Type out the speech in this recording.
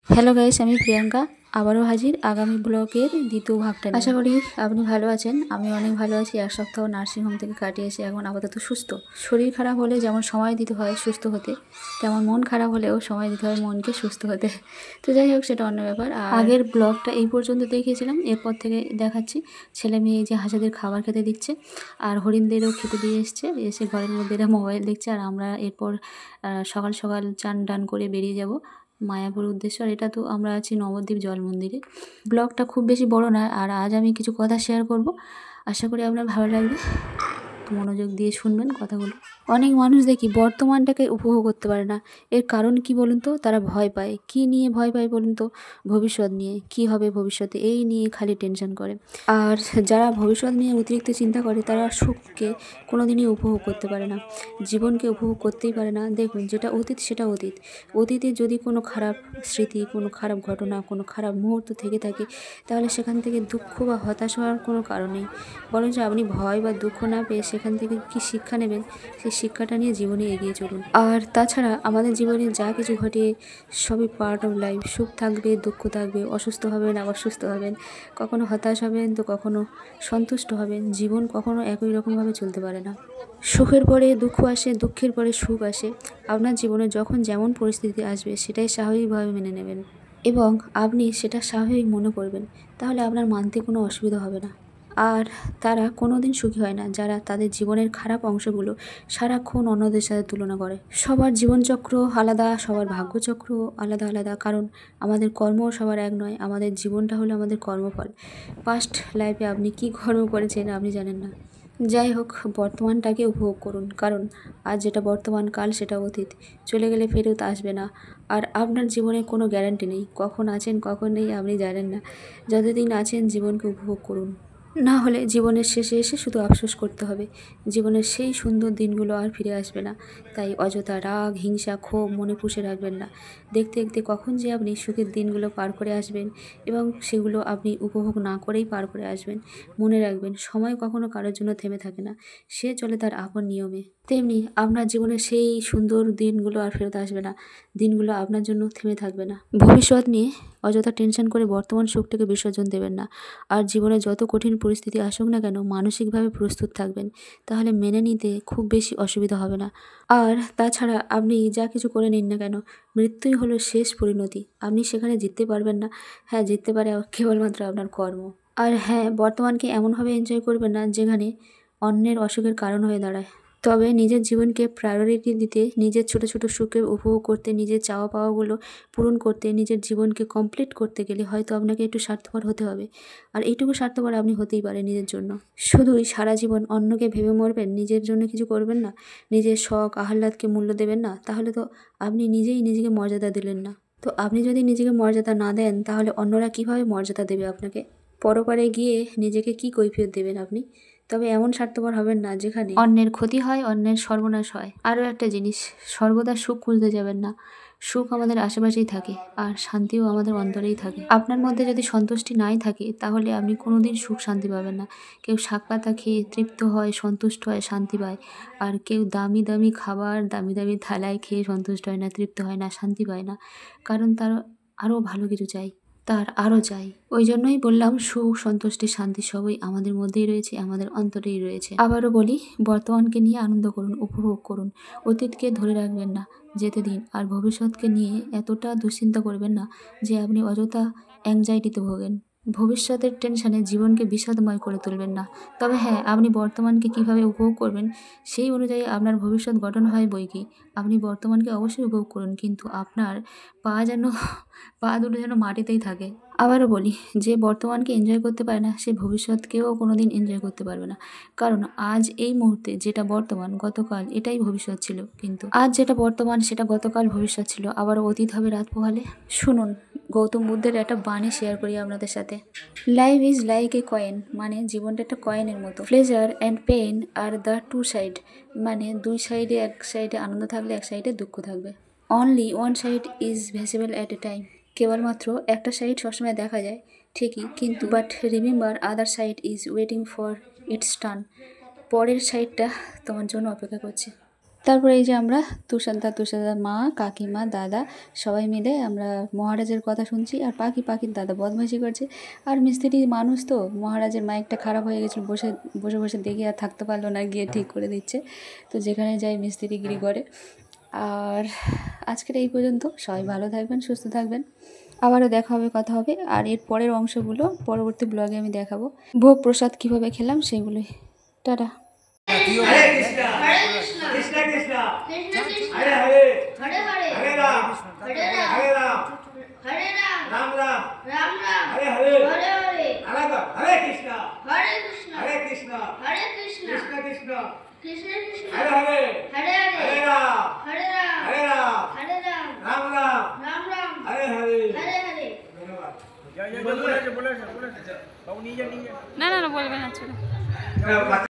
Hello guys, আমি প্রিয়াঙ্কা আবারও হাজির আগামী ব্লগের দ্বিতীয় ভাগটা নিয়ে। আশা করি আপনি ভালো আছেন। আমি অনেক ভালো আছি। এক সপ্তাহ নার্সিংহোম থেকে কাটিয়ে এসে এখন আপাতত সুস্থ। শরীর খারাপ হলে যেমন সময় দিতে হয় সুস্থ হতে, তেমন মন খারাপ হলেও সময় দিতে হয় মনকে সুস্থ হতে। তো যাই হোক, সেটা অন্য ব্যাপার। আগের ব্লগটা এই পর্যন্ত দেখিয়েছিলাম। এরপর থেকে দেখাচ্ছি ছেলে মেয়ে যে হাঁসেদের খাবার খেতে দিচ্ছে, আর হরিণদেরও খেতে দিয়ে এসে ঘরের মধ্যে এরা মোবাইল দেখছে। আর আমরা এরপর সকাল সকাল চান টান করে বেরিয়ে যাব মায়াপুর উদ্দেশ্য। আর এটা তো আমরা আছি নবদ্বীপ জল মন্দিরে। ব্লগটা খুব বেশি বড় না, আর আজ আমি কিছু কথা শেয়ার করব। আশা করি আপনার ভালো লাগবে, মনোযোগ দিয়ে শুনবেন কথাগুলো। অনেক মানুষ দেখি বর্তমানটাকে উপভোগ করতে পারে না। এর কারণ কি বলুন তো? তারা ভয় পায়। কি নিয়ে ভয় পায় বলুন তো? ভবিষ্যৎ নিয়ে। কি হবে ভবিষ্যতে, এই নিয়ে খালি টেনশন করে। আর যারা ভবিষ্যৎ নিয়ে অতিরিক্ত চিন্তা করে তারা সুখকে কোনোদিনই উপভোগ করতে পারে না, জীবনকে উপভোগ করতেই পারে না। দেখুন, যেটা অতীত সেটা অতীত। অতীতে যদি কোনো খারাপ স্মৃতি, কোনো খারাপ ঘটনা, কোনো খারাপ মুহূর্ত থেকে থাকে, তাহলে সেখান থেকে দুঃখ বা হতাশ হওয়ার কোনো কারণ নেই। বরঞ্চ আপনি ভয় বা দুঃখ না পেয়ে সেখান থেকে কি শিক্ষা নেবেন, সেই শিক্ষাটা নিয়ে জীবনে এগিয়ে চলুন। আর তাছাড়া আমাদের জীবনে যা কিছু ঘটে সবই পার্ট অফ লাইফ। সুখ থাকবে, দুঃখ থাকবে, অসুস্থ হবেন, আবার সুস্থ হবেন, কখনো হতাশ হবেন তো কখনো সন্তুষ্ট হবেন। জীবন কখনো একই রকমভাবে চলতে পারে না। সুখের পরে দুঃখ আসে, দুঃখের পরে সুখ আসে। আপনার জীবনে যখন যেমন পরিস্থিতি আসবে সেটাই স্বাভাবিকভাবে মেনে নেবেন এবং আপনি সেটা স্বাভাবিক মনে করবেন। তাহলে আপনার মানতে কোনো অসুবিধা হবে না। আর তারা কোনো দিন সুখী হয় না যারা তাদের জীবনের খারাপ অংশগুলো সারাক্ষণ অন্যদের সাথে তুলনা করে। সবার জীবনচক্র আলাদা, সবার ভাগ্যচক্র আলাদা আলাদা। কারণ আমাদের কর্ম সবার এক নয়। আমাদের জীবনটা হলো আমাদের কর্মফল। পাস্ট লাইফে আপনি কি কর্ম করেছেন আপনি জানেন না। যাই হোক, বর্তমানটাকে উপভোগ করুন। কারণ আজ যেটা বর্তমান, কাল সেটা অতীত। চলে গেলে ফেরত আসবে না। আর আপনার জীবনে কোনো গ্যারান্টি নেই, কখন আছেন কখন নেই আপনি জানেন না। যতদিন আছেন জীবনকে উপভোগ করুন, না হলে জীবনের শেষে এসে শুধু আফসোস করতে হবে। জীবনের সেই সুন্দর দিনগুলো আর ফিরে আসবে না। তাই অযথা রাগ, হিংসা, ক্ষোভ মনে পুষে রাখবেন না। দেখতে দেখতে কখন যে আপনি সুখের দিনগুলো পার করে আসবেন এবং সেগুলো আপনি উপভোগ না করেই পার করে আসবেন। মনে রাখবেন, সময় কখনো কারোর জন্য থেমে থাকে না। সে চলে তার আপন নিয়মে। তেমনি আপনার জীবনে সেই সুন্দর দিনগুলো আর ফেরত আসবে না। দিনগুলো আপনার জন্য থেমে থাকবে না। ভবিষ্যৎ নিয়ে অযথা টেনশন করে বর্তমান সুখটাকে বিসর্জন দেবেন না। আর জীবনে যত কঠিন পরিস্থিতি আসুক না কেন, মানসিকভাবে প্রস্তুত থাকবেন। তাহলে মেনে নিতে খুব বেশি অসুবিধা হবে না। আর তাছাড়া আপনি যা কিছু করে নিন না কেন, মৃত্যুই হলো শেষ পরিণতি। আপনি সেখানে জিততে পারবেন না। হ্যাঁ, জিততে পারে কেবলমাত্র আপনার কর্ম। আর হ্যাঁ, বর্তমানকে এমনভাবে এনজয় করবেন না যেখানে অন্যের অসুখের কারণ হয়ে দাঁড়ায়। তবে নিজের জীবনকে প্রায়োরিটি দিতে, নিজের ছোট ছোট সুখে উপভোগ করতে, নিজের চাওয়া পাওয়াগুলো পূরণ করতে, নিজের জীবনকে কমপ্লিট করতে গেলে হয়তো আপনাকে একটু স্বার্থপর হতে হবে। আর এইটুকু স্বার্থপর আপনি হতেই পারেন নিজের জন্য। শুধুই সারা জীবন অন্যকে ভেবে মরবেন, নিজের জন্য কিছু করবেন না, নিজের শখ আহ্লাদকে মূল্য দেবেন না, তাহলে তো আপনি নিজেই নিজেকে মর্যাদা দিলেন না। তো আপনি যদি নিজেকে মর্যাদা না দেন, তাহলে অন্যরা কিভাবে মর্যাদা দেবে আপনাকে? পরপারে গিয়ে নিজেকে কি কৈফিয়ত দেবেন আপনি? তবে এমন স্বার্থপর হবেন না যেখানে অন্যের ক্ষতি হয়, অন্যের সর্বনাশ হয়। আরও একটা জিনিস, সর্বদা সুখ খুঁজতে যাবেন না। সুখ আমাদের আশেপাশেই থাকে, আর শান্তিও আমাদের অন্তরেই থাকে। আপনার মধ্যে যদি সন্তুষ্টি নাই থাকে, তাহলে আপনি কোনোদিন সুখ শান্তি পাবেন না। কেউ শাক পাতা খেয়ে তৃপ্ত হয়, সন্তুষ্ট হয়, শান্তি পায়। আর কেউ দামি দামি খাবার, দামি দামি থালায় খেয়ে সন্তুষ্ট হয় না, তৃপ্ত হয় না, শান্তি পায় না। কারণ তার আরও ভালো কিছু চাই, তার আরও চাই। ওই জন্যই বললাম, সুখ, সন্তুষ্টি, শান্তি সবই আমাদের মধ্যেই রয়েছে, আমাদের অন্তরেই রয়েছে। আবারও বলি, বর্তমানকে নিয়ে আনন্দ করুন, উপভোগ করুন। অতীতকে ধরে রাখবেন না, যেতে দিন। আর ভবিষ্যৎকে নিয়ে এতটা দুশ্চিন্তা করবেন না যে আপনি অযথা অ্যাংজাইটিতে ভোগেন। ভবিষ্যতের টেনশনে জীবনকে বিষাদময় করে তুলবেন না। তবে হ্যাঁ, আপনি বর্তমানকে কিভাবে উপভোগ করবেন সেই অনুযায়ী আপনার ভবিষ্যৎ গঠন হয় বই কি। আপনি বর্তমানকে অবশ্যই উপভোগ করুন, কিন্তু আপনার পা দুটো যেন মাটিতেই থাকে। আবারও বলি, যে বর্তমানকে এনজয় করতে পারে না সে ভবিষ্যৎকেও কোনোদিন এনজয় করতে পারবে না। কারণ আজ এই মুহূর্তে যেটা বর্তমান, গতকাল এটাই ভবিষ্যৎ ছিল। কিন্তু আজ যেটা বর্তমান সেটা গতকাল ভবিষ্যৎ ছিল, আবারও অতীত হবে রাত পোহালে। শুনুন, গৌতম বুদ্ধের একটা বাণী শেয়ার করি আপনাদের সাথে। Life is like a coin, মানে জীবনটা একটা কয়েনের মতো। Pleasure and pain are the two side, মানে দুই সাইডে, এক সাইডে আনন্দ থাকলে এক সাইডে দুঃখ থাকবে। Only one side is visible at a time, কেবলমাত্র একটা সাইড সবসময় দেখা যায় ঠিকই, কিন্তু but remember other side is waiting for its turn, পরের সাইডটা তোমার জন্য অপেক্ষা করছে। তারপরে এই যে আমরা তুষারদার মা, কাকিমা, দাদা সবাই মিলে আমরা মহারাজের কথা শুনছি। আর পাখির দাদা বদমাইশি করছে। আর মিস্ত্রি মানুষ তো, মহারাজের মাইকটা খারাপ হয়ে গেছিলো, বসে বসে দেখে আর থাকতে পারলো না, গিয়ে ঠিক করে দিচ্ছে। তো যেখানে যাই মিস্ত্রিগিরি করে। আর আজকের এই পর্যন্ত। সবাই ভালো থাকবেন, সুস্থ থাকবেন। আবারও দেখা হবে, কথা হবে। আর এর পরের অংশগুলো পরবর্তী ব্লগে আমি দেখাবো, ভোগ প্রসাদ কীভাবে খেলাম সেগুলোই। টাটা। हरे कृष्णा कृष्णा कृष्णा हरे हरे हरे हरे हरे राम हरे राम राम राम हरे हरे हरे हरे हरे कृष्णा हरे कृष्णा कृष्णा कृष्णा हरे हरे हरे राम राम राम हरे हरे না বলবেন না।